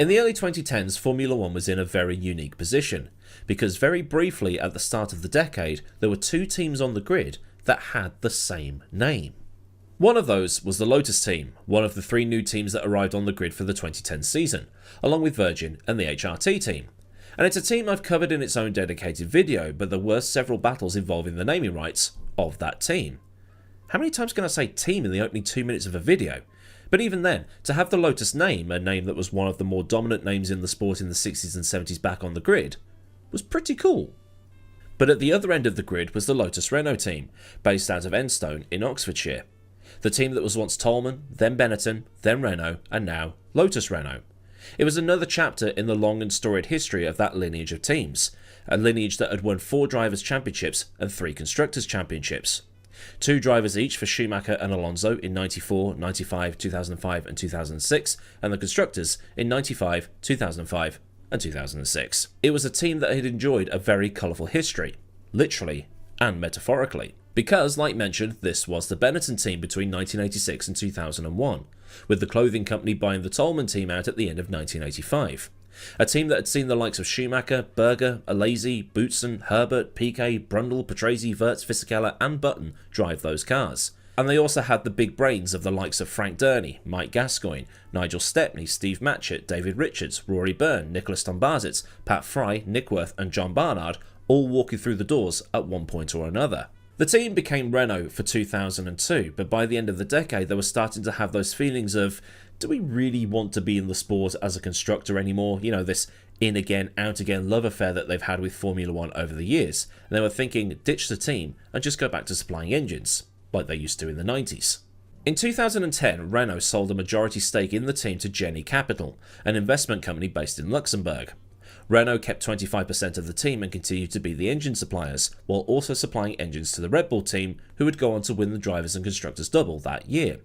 In the early 2010s, Formula 1 was in a very unique position, because very briefly at the start of the decade, there were two teams on the grid that had the same name. One of those was the Lotus team, one of the three new teams that arrived on the grid for the 2010 season, along with Virgin and the HRT team. And it's a team I've covered in its own dedicated video, but there were several battles involving the naming rights of that team. How many times can I say team in the opening 2 minutes of a video? But even then, to have the Lotus name, a name that was one of the more dominant names in the sport in the 60s and 70s back on the grid, was pretty cool. But at the other end of the grid was the Lotus Renault team, based out of Enstone in Oxfordshire. The team that was once Toleman, then Benetton, then Renault, and now Lotus Renault. It was another chapter in the long and storied history of that lineage of teams, a lineage that had won 4 Drivers' Championships and 3 Constructors' Championships. 2 drivers each for Schumacher and Alonso in 94, 95, 2005 and 2006, and the Constructors in 95, 2005 and 2006. It was a team that had enjoyed a very colourful history, literally and metaphorically. Because, like mentioned, this was the Benetton team between 1986 and 2001, with the clothing company buying the Toleman team out at the end of 1985. A team that had seen the likes of Schumacher, Berger, Alesi, Boutsen, Herbert, Piquet, Brundle, Patrese, Wirtz, Fisichella and Button drive those cars. And they also had the big brains of the likes of Frank Durney, Mike Gascoigne, Nigel Stepney, Steve Matchett, David Richards, Rory Byrne, Nicholas Tombazits, Pat Fry, Nick Worth and John Barnard all walking through the doors at one point or another. The team became Renault for 2002, but by the end of the decade they were starting to have those feelings of, do we really want to be in the sport as a constructor anymore? You know, this in again, out again love affair that they've had with Formula 1 over the years. And they were thinking, ditch the team and just go back to supplying engines, like they used to in the 90s. In 2010, Renault sold a majority stake in the team to Genie Capital, an investment company based in Luxembourg. Renault kept 25% of the team and continued to be the engine suppliers, while also supplying engines to the Red Bull team, who would go on to win the Drivers' and Constructors' double that year.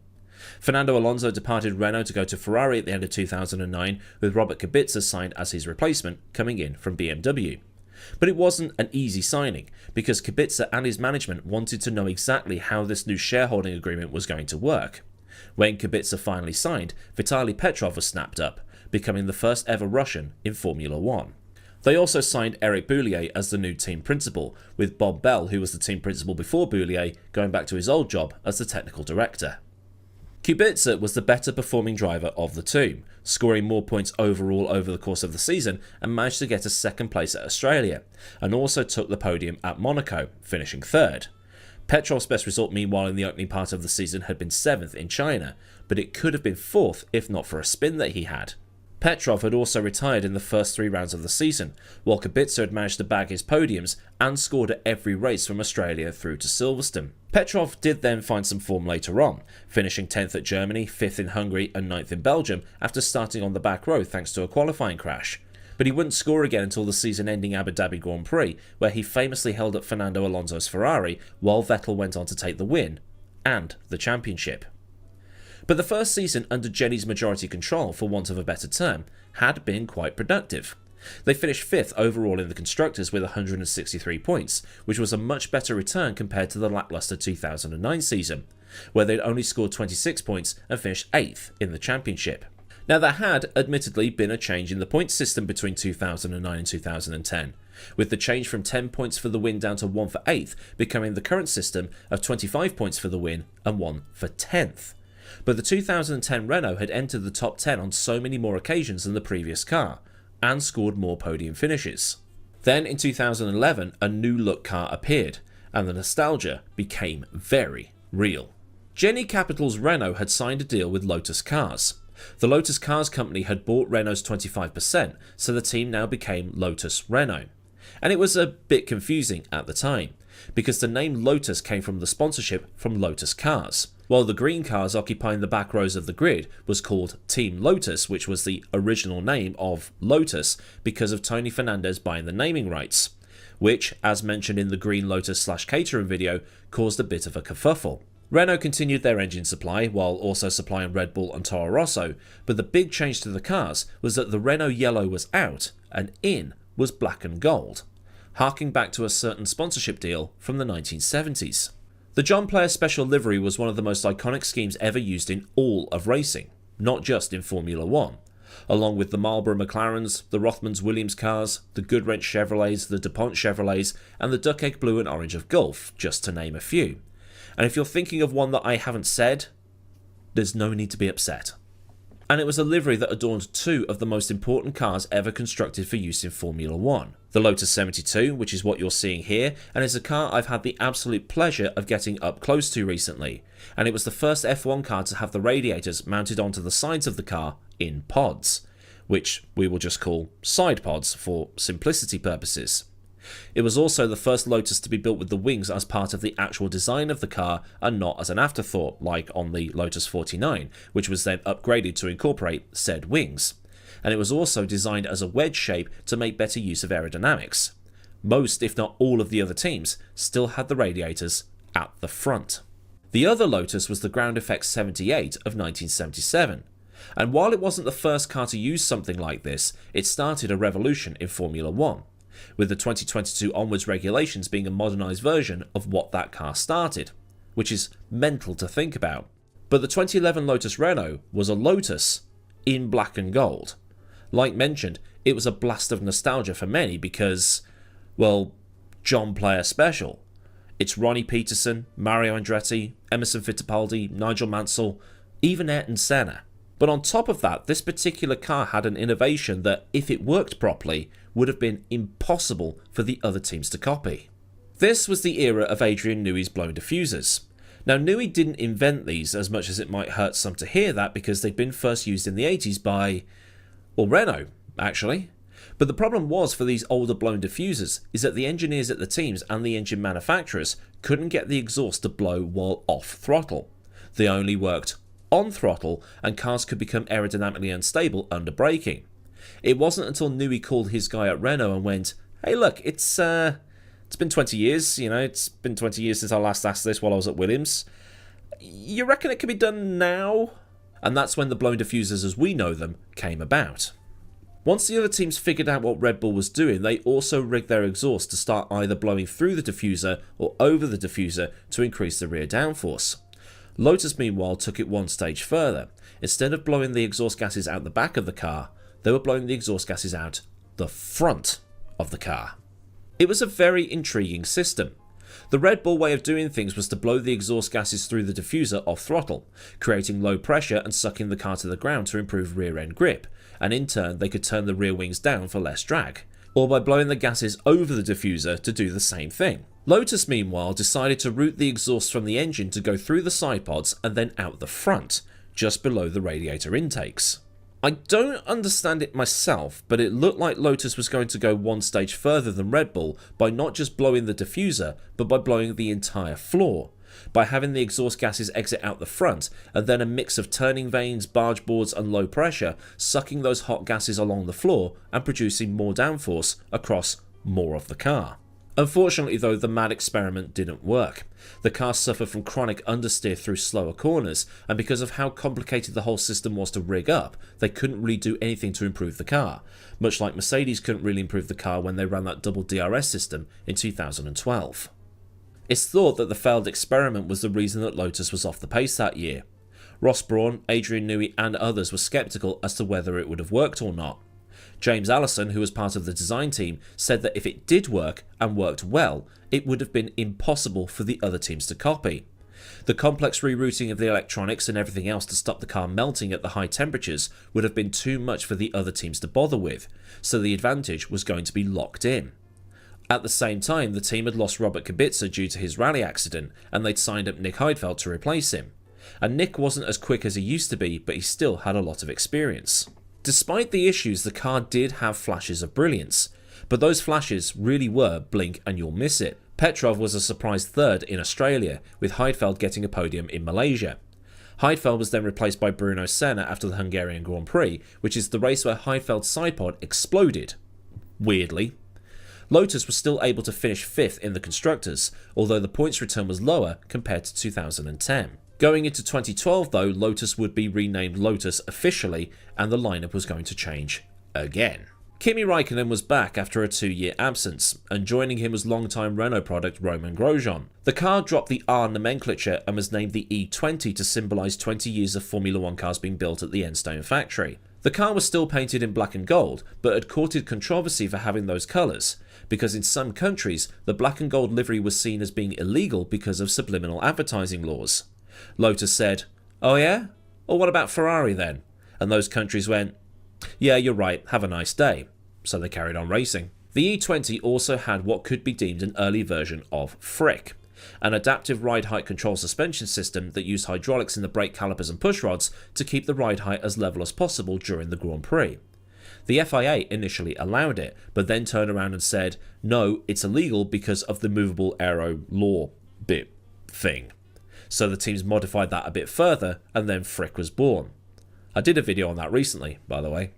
Fernando Alonso departed Renault to go to Ferrari at the end of 2009, with Robert Kubica signed as his replacement, coming in from BMW. But it wasn't an easy signing, because Kubica and his management wanted to know exactly how this new shareholding agreement was going to work. When Kubica finally signed, Vitaly Petrov was snapped up, becoming the first ever Russian in Formula 1. They also signed Eric Boulier as the new team principal, with Bob Bell, who was the team principal before Boulier, going back to his old job as the technical director. Kubica was the better performing driver of the two, scoring more points overall over the course of the season and managed to get a second place at Australia, and also took the podium at Monaco, finishing third. Petrov's best result meanwhile in the opening part of the season had been 7th in China, but it could have been 4th if not for a spin that he had. Petrov had also retired in the first 3 rounds of the season, while Kubica had managed to bag his podiums and scored at every race from Australia through to Silverstone. Petrov did then find some form later on, finishing 10th at Germany, 5th in Hungary and 9th in Belgium after starting on the back row thanks to a qualifying crash. But he wouldn't score again until the season-ending Abu Dhabi Grand Prix, where he famously held up Fernando Alonso's Ferrari while Vettel went on to take the win and the championship. But the first season under Jenny's majority control, for want of a better term, had been quite productive. They finished 5th overall in the Constructors with 163 points, which was a much better return compared to the lacklustre 2009 season, where they'd only scored 26 points and finished 8th in the championship. Now there had, admittedly, been a change in the points system between 2009 and 2010, with the change from 10 points for the win down to 1 for 8th becoming the current system of 25 points for the win and 1 for 10th. But the 2010 Renault had entered the top 10 on so many more occasions than the previous car, and scored more podium finishes. Then in 2011 a new look car appeared, and the nostalgia became very real. Genie Capital's Renault had signed a deal with Lotus Cars. The Lotus Cars company had bought Renault's 25%, so the team now became Lotus Renault. And it was a bit confusing at the time, because the name Lotus came from the sponsorship from Lotus Cars, while the green cars occupying the back rows of the grid was called Team Lotus, which was the original name of Lotus because of Tony Fernandez buying the naming rights, which, as mentioned in the Green Lotus/Caterham video, caused a bit of a kerfuffle. Renault continued their engine supply while also supplying Red Bull and Toro Rosso, but the big change to the cars was that the Renault yellow was out and in was black and gold, harking back to a certain sponsorship deal from the 1970s. The John Player Special livery was one of the most iconic schemes ever used in all of racing, not just in Formula 1. along with the Marlboro McLarens, the Rothmans Williams cars, the Goodwrench Chevrolets, the DuPont Chevrolets, and the Duck Egg Blue and Orange of Gulf, just to name a few. And if you're thinking of one that I haven't said, there's no need to be upset. And it was a livery that adorned two of the most important cars ever constructed for use in Formula 1. The Lotus 72, which is what you're seeing here, and is a car I've had the absolute pleasure of getting up close to recently. And it was the first F1 car to have the radiators mounted onto the sides of the car in pods, which we will just call side pods for simplicity purposes. It was also the first Lotus to be built with the wings as part of the actual design of the car and not as an afterthought, like on the Lotus 49, which was then upgraded to incorporate said wings. And it was also designed as a wedge shape to make better use of aerodynamics. Most, if not all, of the other teams still had the radiators at the front. The other Lotus was the Ground Effects 78 of 1977. And while it wasn't the first car to use something like this, it started a revolution in Formula 1. With the 2022 onwards regulations being a modernised version of what that car started, which is mental to think about. But the 2011 Lotus Renault was a Lotus in black and gold. Like mentioned, it was a blast of nostalgia for many because, well, John Player special. It's Ronnie Peterson, Mario Andretti, Emerson Fittipaldi, Nigel Mansell, even Ayrton Senna. But on top of that, this particular car had an innovation that, if it worked properly, would have been impossible for the other teams to copy. This was the era of Adrian Newey's blown diffusers. Now, Newey didn't invent these, as much as it might hurt some to hear that, because they'd been first used in the 80s by, well, Renault, actually. But the problem was for these older blown diffusers is that the engineers at the teams and the engine manufacturers couldn't get the exhaust to blow while off throttle. They only worked on throttle, and cars could become aerodynamically unstable under braking. It wasn't until Newey called his guy at Renault and went, "Hey, look, it's been 20 years, it's been 20 years since I last asked this while I was at Williams. You reckon it can be done now?" And that's when the blown diffusers as we know them came about. Once the other teams figured out what Red Bull was doing, they also rigged their exhaust to start either blowing through the diffuser or over the diffuser to increase the rear downforce. Lotus, meanwhile, took it one stage further. Instead of blowing the exhaust gases out the back of the car, they were blowing the exhaust gases out the front of the car. It was a very intriguing system. The Red Bull way of doing things was to blow the exhaust gases through the diffuser off throttle, creating low pressure and sucking the car to the ground to improve rear end grip, and in turn they could turn the rear wings down for less drag, or by blowing the gases over the diffuser to do the same thing. Lotus, meanwhile, decided to route the exhaust from the engine to go through the side pods and then out the front, just below the radiator intakes. I don't understand it myself, but it looked like Lotus was going to go one stage further than Red Bull by not just blowing the diffuser, but by blowing the entire floor, by having the exhaust gases exit out the front, and then a mix of turning vanes, barge boards and low pressure, sucking those hot gases along the floor and producing more downforce across more of the car. Unfortunately though, the mad experiment didn't work. The car suffered from chronic understeer through slower corners, and because of how complicated the whole system was to rig up, they couldn't really do anything to improve the car, much like Mercedes couldn't really improve the car when they ran that double DRS system in 2012. It's thought that the failed experiment was the reason that Lotus was off the pace that year. Ross Brawn, Adrian Newey and others were sceptical as to whether it would have worked or not. James Allison, who was part of the design team, said that if it did work, and worked well, it would have been impossible for the other teams to copy. The complex rerouting of the electronics and everything else to stop the car melting at the high temperatures would have been too much for the other teams to bother with, so the advantage was going to be locked in. At the same time, the team had lost Robert Kubica due to his rally accident, and they'd signed up Nick Heidfeld to replace him. And Nick wasn't as quick as he used to be, but he still had a lot of experience. Despite the issues, the car did have flashes of brilliance, but those flashes really were blink and you'll miss it. Petrov was a surprise third in Australia, with Heidfeld getting a podium in Malaysia. Heidfeld was then replaced by Bruno Senna after the Hungarian Grand Prix, which is the race where Heidfeld's sidepod exploded. Weirdly. Lotus was still able to finish 5th in the Constructors, although the points return was lower compared to 2010. Going into 2012 though, Lotus would be renamed Lotus officially, and the lineup was going to change again. Kimi Raikkonen was back after a 2-year absence, and joining him was longtime Renault product Romain Grosjean. The car dropped the R nomenclature and was named the E20 to symbolise 20 years of Formula 1 cars being built at the Enstone factory. The car was still painted in black and gold, but had courted controversy for having those colours, because in some countries the black and gold livery was seen as being illegal because of subliminal advertising laws. Lotus said, "Oh yeah? Or what about Ferrari then?" And those countries went, "Yeah, you're right, have a nice day." So they carried on racing. The E20 also had what could be deemed an early version of Frick, an adaptive ride height control suspension system that used hydraulics in the brake calipers and pushrods to keep the ride height as level as possible during the Grand Prix. The FIA initially allowed it, but then turned around and said, no, it's illegal because of the movable aero law bit thing. So the teams modified that a bit further, and then Frick was born. I did a video on that recently, by the way.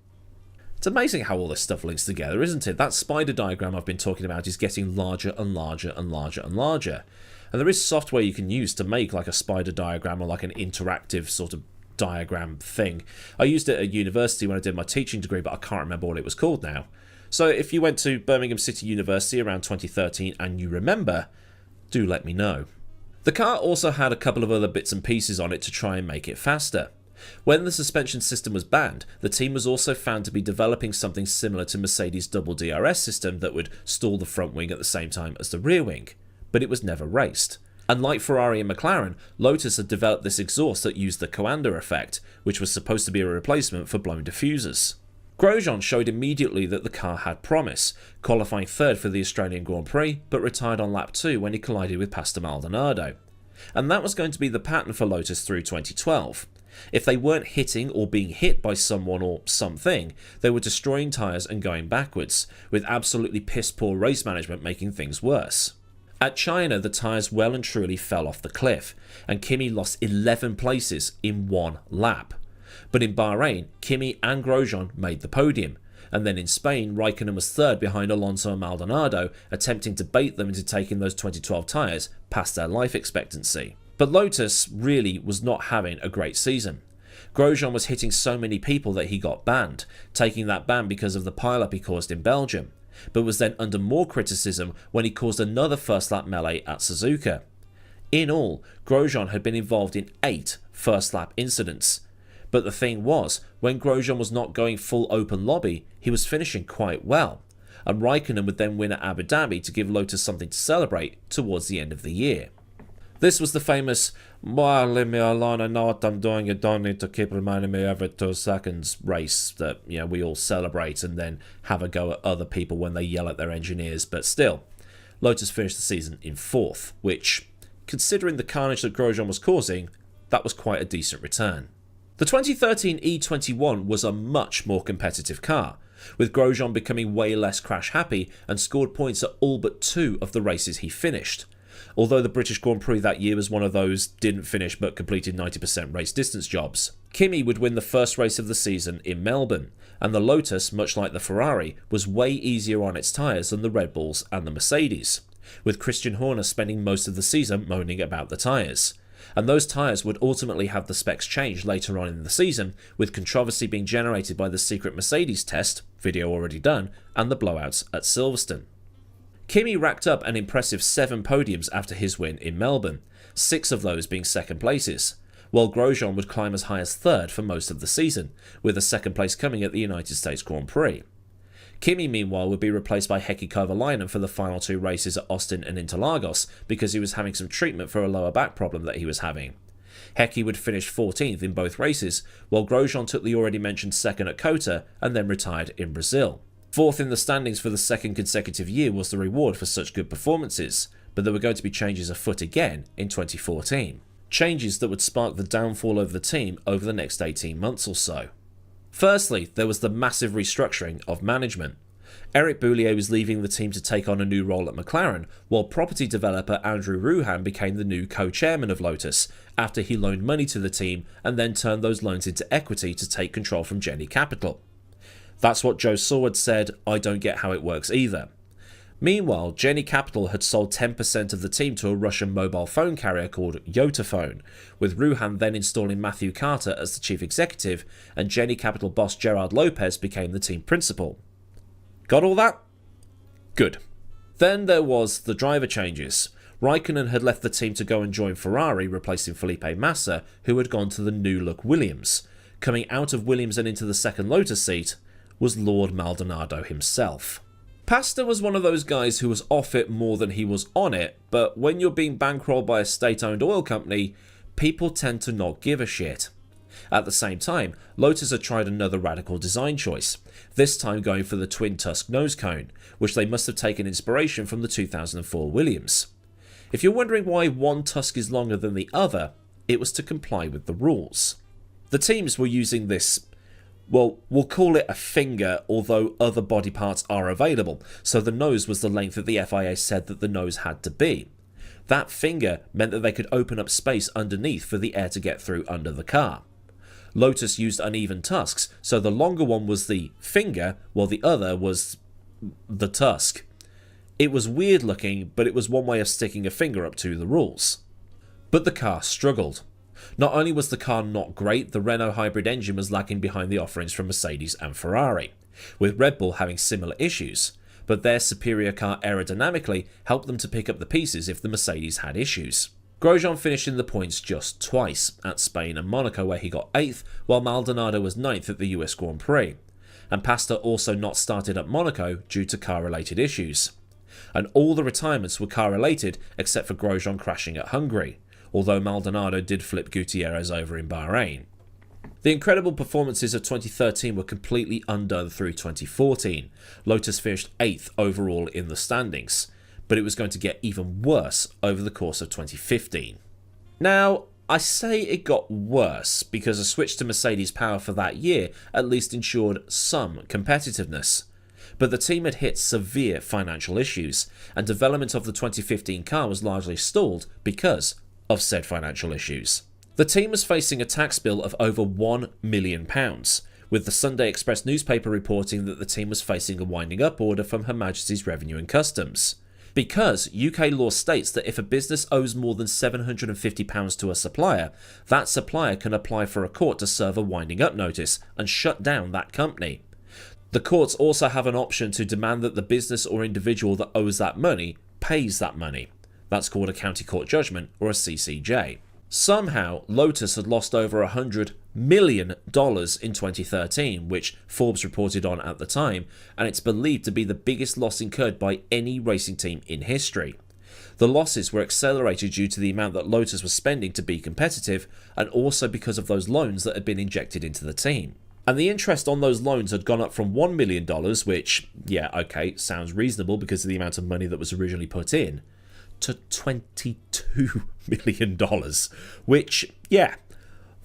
It's amazing how all this stuff links together, isn't it? That spider diagram I've been talking about is getting larger and larger and larger and larger. And there is software you can use to make like a spider diagram or like an interactive sort of diagram thing. I used it at university when I did my teaching degree, but I can't remember what it was called now. So if you went to Birmingham City University around 2013 and you remember, do let me know. The car also had a couple of other bits and pieces on it to try and make it faster. When the suspension system was banned, the team was also found to be developing something similar to Mercedes' double DRS system that would stall the front wing at the same time as the rear wing, but it was never raced. Unlike Ferrari and McLaren, Lotus had developed this exhaust that used the Coanda effect, which was supposed to be a replacement for blown diffusers. Grosjean showed immediately that the car had promise, qualifying third for the Australian Grand Prix, but retired on lap 2 when he collided with Pastor Maldonado. And that was going to be the pattern for Lotus through 2012. If they weren't hitting or being hit by someone or something, they were destroying tyres and going backwards, with absolutely piss-poor race management making things worse. At China, the tyres well and truly fell off the cliff, and Kimi lost 11 places in one lap. But in Bahrain, Kimi and Grosjean made the podium, and then in Spain, Raikkonen was third behind Alonso and Maldonado, attempting to bait them into taking those 2012 tyres past their life expectancy. But Lotus really was not having a great season. Grosjean was hitting so many people that he got banned, taking that ban because of the pile-up he caused in Belgium, but was then under more criticism when he caused another first-lap melee at Suzuka. In all, Grosjean had been involved in 8 first-lap incidents. But the thing was, when Grosjean was not going full open lobby, he was finishing quite well, and Raikkonen would then win at Abu Dhabi to give Lotus something to celebrate towards the end of the year. This was the famous, "Well, leave me alone, I know what I'm doing, you don't need to keep reminding me every 2 seconds" race that, we all celebrate and then have a go at other people when they yell at their engineers. But still, Lotus finished the season in 4th, which, considering the carnage that Grosjean was causing, that was quite a decent return. The 2013 E21 was a much more competitive car, with Grosjean becoming way less crash happy and scored points at all but 2 of the races he finished. Although the British Grand Prix that year was one of those didn't finish but completed 90% race distance jobs. Kimi would win the first race of the season in Melbourne, and the Lotus, much like the Ferrari, was way easier on its tyres than the Red Bulls and the Mercedes, with Christian Horner spending most of the season moaning about the tyres. And those tyres would ultimately have the specs changed later on in the season, with controversy being generated by the secret Mercedes test, video already done, and the blowouts at Silverstone. Kimi racked up an impressive 7 podiums after his win in Melbourne, 6 of those being second places, while Grosjean would climb as high as 3rd for most of the season, with a second place coming at the United States Grand Prix. Kimi, meanwhile, would be replaced by Heikki Kovalainen for the final 2 races at Austin and Interlagos because he was having some treatment for a lower back problem that he was having. Heikki would finish 14th in both races, while Grosjean took the already mentioned 2nd at Kota and then retired in Brazil. 4th in the standings for the 2nd consecutive year was the reward for such good performances, but there were going to be changes afoot again in 2014. Changes that would spark the downfall of the team over the next 18 months or so. Firstly, there was the massive restructuring of management. Eric Boulier was leaving the team to take on a new role at McLaren, while property developer Andrew Ruhan became the new co-chairman of Lotus, after he loaned money to the team and then turned those loans into equity to take control from Jenny Capital. That's what Joe Saward said, "I don't get how it works either." Meanwhile, Jenny Capital had sold 10% of the team to a Russian mobile phone carrier called Yotafone, with Ruhan then installing Matthew Carter as the chief executive, and Jenny Capital boss Gerard Lopez became the team principal. Got all that? Good. Then there was the driver changes. Raikkonen had left the team to go and join Ferrari, replacing Felipe Massa, who had gone to the new-look Williams. Coming out of Williams and into the second Lotus seat was Lord Maldonado himself. Pasta was one of those guys who was off it more than he was on it, but when you're being bankrolled by a state-owned oil company, people tend to not give a shit. At the same time, Lotus had tried another radical design choice, this time going for the twin tusk nose cone, which they must have taken inspiration from the 2004 Williams. If you're wondering why one tusk is longer than the other, it was to comply with the rules. The teams were using this, well, we'll call it a finger, although other body parts are available, so the nose was the length that the FIA said that the nose had to be. That finger meant that they could open up space underneath for the air to get through under the car. Lotus used uneven tusks, so the longer one was the finger, while the other was the tusk. It was weird looking, but it was one way of sticking a finger up to the rules. But the car struggled. Not only was the car not great, the Renault hybrid engine was lagging behind the offerings from Mercedes and Ferrari, with Red Bull having similar issues, but their superior car aerodynamically helped them to pick up the pieces if the Mercedes had issues. Grosjean finished in the points just twice, at Spain and Monaco where he got 8th, while Maldonado was 9th at the US Grand Prix, and Pasta also not started at Monaco due to car-related issues. And all the retirements were car-related except for Grosjean crashing at Hungary, although Maldonado did flip Gutierrez over in Bahrain. The incredible performances of 2013 were completely undone through 2014. Lotus finished 8th overall in the standings, but it was going to get even worse over the course of 2015. Now, I say it got worse because a switch to Mercedes power for that year at least ensured some competitiveness. But the team had hit severe financial issues, and development of the 2015 car was largely stalled because of said financial issues. The team was facing a tax bill of over £1 million, with the Sunday Express newspaper reporting that the team was facing a winding up order from Her Majesty's Revenue and Customs. Because UK law states that if a business owes more than £750 to a supplier, that supplier can apply for a court to serve a winding up notice and shut down that company. The courts also have an option to demand that the business or individual that owes that money pays that money. That's called a county court judgment or a CCJ. Somehow, Lotus had lost over $100 million in 2013, which Forbes reported on at the time, and it's believed to be the biggest loss incurred by any racing team in history. The losses were accelerated due to the amount that Lotus was spending to be competitive, and also because of those loans that had been injected into the team. And the interest on those loans had gone up from $1 million, which, yeah, okay, sounds reasonable because of the amount of money that was originally put in, to $22 million, which, yeah,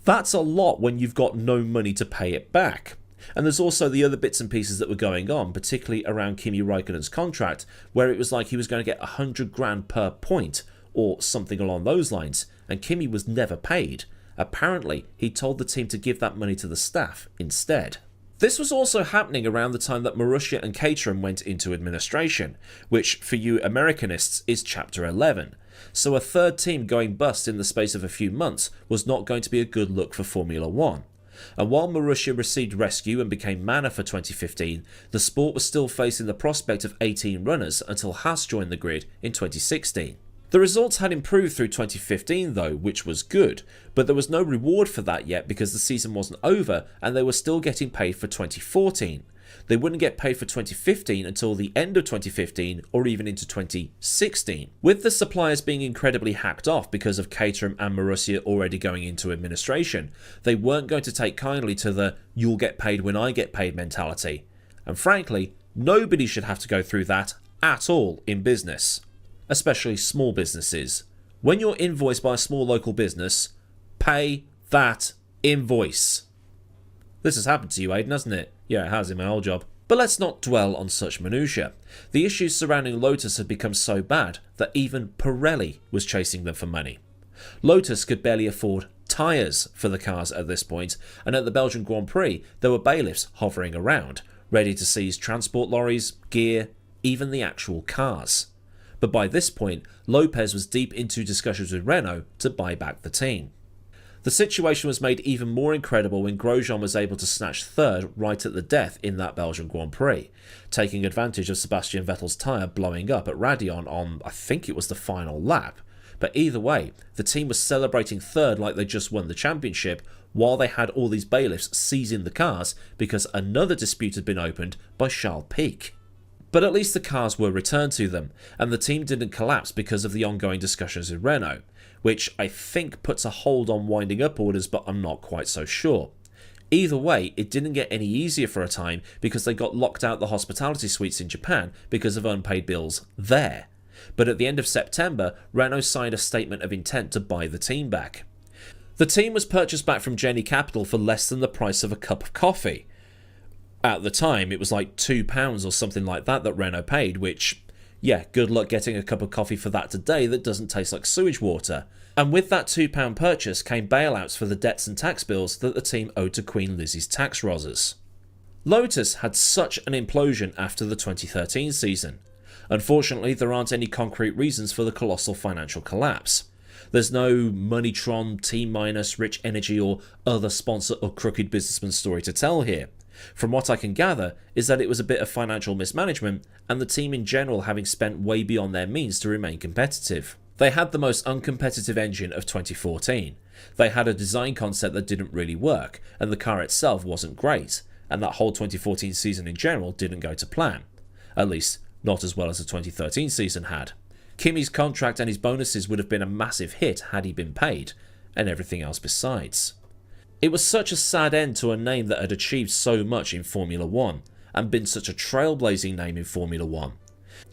that's a lot when you've got no money to pay it back. And there's also the other bits and pieces that were going on, particularly around Kimi Raikkonen's contract, where it was like he was going to get 100 grand per point, or something along those lines, and Kimi was never paid. Apparently, he told the team to give that money to the staff instead. This was also happening around the time that Marussia and Caterham went into administration, which for you Americanists is Chapter 11. So a third team going bust in the space of a few months was not going to be a good look for Formula 1. And while Marussia received rescue and became Manor for 2015, the sport was still facing the prospect of 18 runners until Haas joined the grid in 2016. The results had improved through 2015 though, which was good, but there was no reward for that yet because the season wasn't over and they were still getting paid for 2014. They wouldn't get paid for 2015 until the end of 2015 or even into 2016. With the suppliers being incredibly hacked off because of Caterham and Marussia already going into administration, they weren't going to take kindly to the "you'll get paid when I get paid" mentality. And frankly, nobody should have to go through that at all in business. Especially small businesses. When you're invoiced by a small local business, pay that invoice. This has happened to you, Aidan, hasn't it? Yeah, it has in my old job. But let's not dwell on such minutiae. The issues surrounding Lotus had become so bad that even Pirelli was chasing them for money. Lotus could barely afford tyres for the cars at this point, and at the Belgian Grand Prix there were bailiffs hovering around, ready to seize transport lorries, gear, even the actual cars. But by this point, Lopez was deep into discussions with Renault to buy back the team. The situation was made even more incredible when Grosjean was able to snatch third right at the death in that Belgian Grand Prix, taking advantage of Sebastian Vettel's tyre blowing up at Radion on, I think it was the final lap, But either way, the team was celebrating third like they just won the championship, while they had all these bailiffs seizing the cars because another dispute had been opened by Charles Pic. But at least the cars were returned to them, and the team didn't collapse because of the ongoing discussions with Renault, which I think puts a hold on winding up orders, but I'm not quite so sure. Either way, it didn't get any easier for a time because they got locked out the hospitality suites in Japan because of unpaid bills there. But at the end of September, Renault signed a statement of intent to buy the team back. The team was purchased back from Jenny Capital for less than the price of a cup of coffee. At the time, it was like £2 or something like that Renault paid, which, yeah, good luck getting a cup of coffee for that today that doesn't taste like sewage water. And with that £2 purchase came bailouts for the debts and tax bills that the team owed to Queen Lizzie's tax rozzers. Lotus had such an implosion after the 2013 season. Unfortunately, there aren't any concrete reasons for the colossal financial collapse. There's no Moneytron, T-, Rich Energy or other sponsor or crooked businessman story to tell here. From what I can gather is that it was a bit of financial mismanagement and the team in general having spent way beyond their means to remain competitive. They had the most uncompetitive engine of 2014. They had a design concept that didn't really work, and the car itself wasn't great, and that whole 2014 season in general didn't go to plan. At least, not as well as the 2013 season had. Kimi's contract and his bonuses would have been a massive hit had he been paid, and everything else besides. It was such a sad end to a name that had achieved so much in Formula 1, and been such a trailblazing name in Formula 1.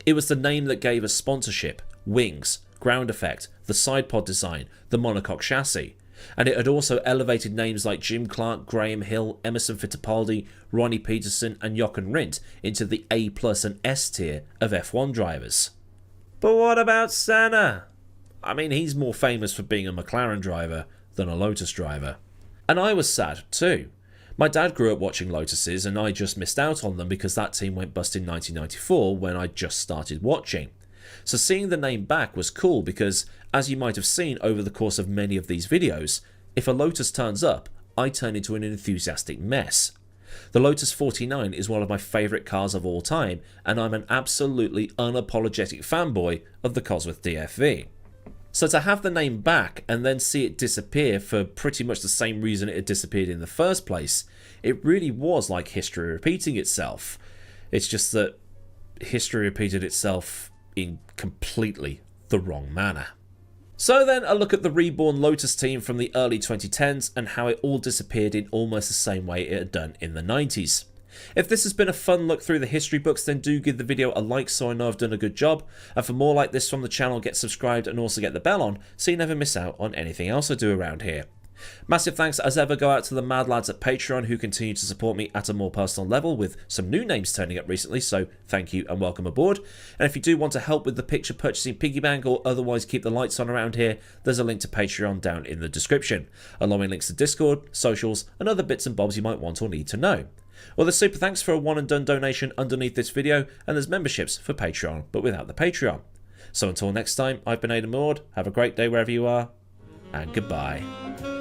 It was the name that gave us sponsorship, wings, ground effect, the side pod design, the monocoque chassis, and it had also elevated names like Jim Clark, Graham Hill, Emerson Fittipaldi, Ronnie Peterson and Jochen Rindt into the A+ and S tier of F1 drivers. But what about Senna? I mean, he's more famous for being a McLaren driver than a Lotus driver. And I was sad too. My dad grew up watching Lotuses and I just missed out on them because that team went bust in 1994 when I just started watching. So seeing the name back was cool because, as you might have seen over the course of many of these videos, if a Lotus turns up, I turn into an enthusiastic mess. The Lotus 49 is one of my favourite cars of all time, and I'm an absolutely unapologetic fanboy of the Cosworth DFV. So to have the name back and then see it disappear for pretty much the same reason it had disappeared in the first place, it really was like history repeating itself. It's just that history repeated itself in completely the wrong manner. So then a look at the reborn Lotus team from the early 2010s and how it all disappeared in almost the same way it had done in the 90s. If this has been a fun look through the history books, then do give the video a like so I know I've done a good job, and for more like this from the channel, get subscribed and also get the bell on so you never miss out on anything else I do around here. Massive thanks as ever go out to the mad lads at Patreon who continue to support me at a more personal level, with some new names turning up recently, so thank you and welcome aboard. And if you do want to help with the picture purchasing piggy bank or otherwise keep the lights on around here, there's a link to Patreon down in the description, along with links to Discord, socials and other bits and bobs you might want or need to know. Well, there's super thanks for a one and done donation underneath this video, and there's memberships for Patreon but without the Patreon. So until next time, I've been Aidan, have a great day wherever you are, and goodbye.